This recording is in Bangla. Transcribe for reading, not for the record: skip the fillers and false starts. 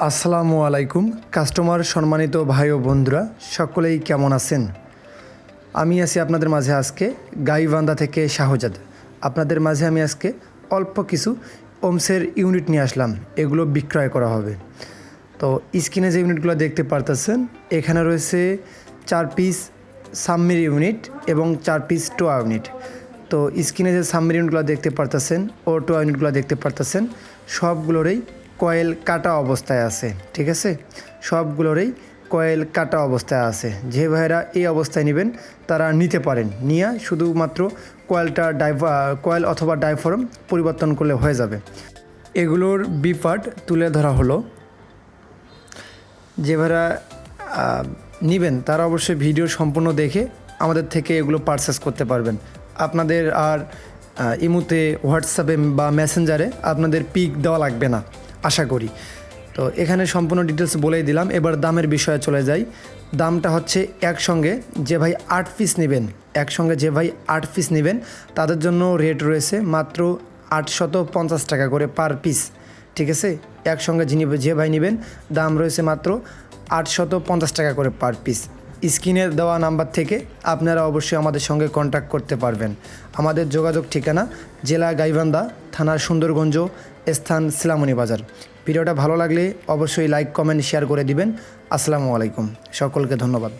আসসালামু আলাইকুম কাস্টমার সম্মানিত ভাই ও বন্ধুরা সকলেই কেমন আছেন। আমি আছি আপনাদের মাঝে আজকে গাইবান্ধা থেকে শাহজাদ। আপনাদের মাঝে আমি আজকে অল্প কিছু ওমসের ইউনিট নিয়ে আসলাম, এগুলো বিক্রয় করা হবে। তো স্ক্রিনে যে ইউনিটগুলো দেখতে পারতেছেন এখানে রয়েছে 4 পিস সাবমেরিন ইউনিট এবং 4 পিস টোয়া ইউনিট। তো স্ক্রিনে যে সাবমেরিন ইউনিটগুলো দেখতে পারতেছেন ও টোয়া ইউনিটগুলো দেখতে পারতেছেন সবগুলোরই কয়েল কাটা অবস্থায় আছে, ঠিক আছে। সবগুলোরই কয়েল কাটা অবস্থায় আছে। যে ভাইরা এই অবস্থায় নেবেন তারা নিতে পারেন, নিয়ে শুধুমাত্র কয়েল অথবা ডাইফরম পরিবর্তন করলে হয়ে যাবে। এগুলোর বি পার্ট তুলে ধরা হলো। যে ভাইরা নেবেন তারা অবশ্যই ভিডিও সম্পূর্ণ দেখে আমাদের থেকে এগুলো পারচেস করতে পারবেন। আপনাদের আর ইমুতে হোয়াটসঅ্যাপে বা মেসেঞ্জারে আপনাদের পিক দেওয়া লাগবে না আশা করি। তো এখানে সম্পূর্ণ ডিটেলস বলেই দিলাম। এবার দামের বিষয়ে চলে যাই। দামটা হচ্ছে একসঙ্গে যে ভাই 8 পিস নেবেন, একসঙ্গে যে ভাই 8 পিস নেবেন তাদের জন্য রেট রয়েছে মাত্র 850 টাকা করে পার পিস, ঠিক আছে। একসঙ্গে যে ভাই নেবেন দাম রয়েছে মাত্র 850 টাকা করে পার পিস। স্ক্রিনে দেওয়া নাম্বার থেকে আপনারা অবশ্যই আমাদের সঙ্গে কন্ট্যাক্ট করতে পারবেন। আমাদের যোগাযোগ ঠিকানা জেলা গাইবান্ধা, থানা সুন্দরগঞ্জ, স্থান সিলামণি বাজার। ভিডিওটা ভালো লাগলে অবশ্যই লাইক, কমেন্ট, শেয়ার করে দিবেন। আসসালামু আলাইকুম, সকলকে ধন্যবাদ।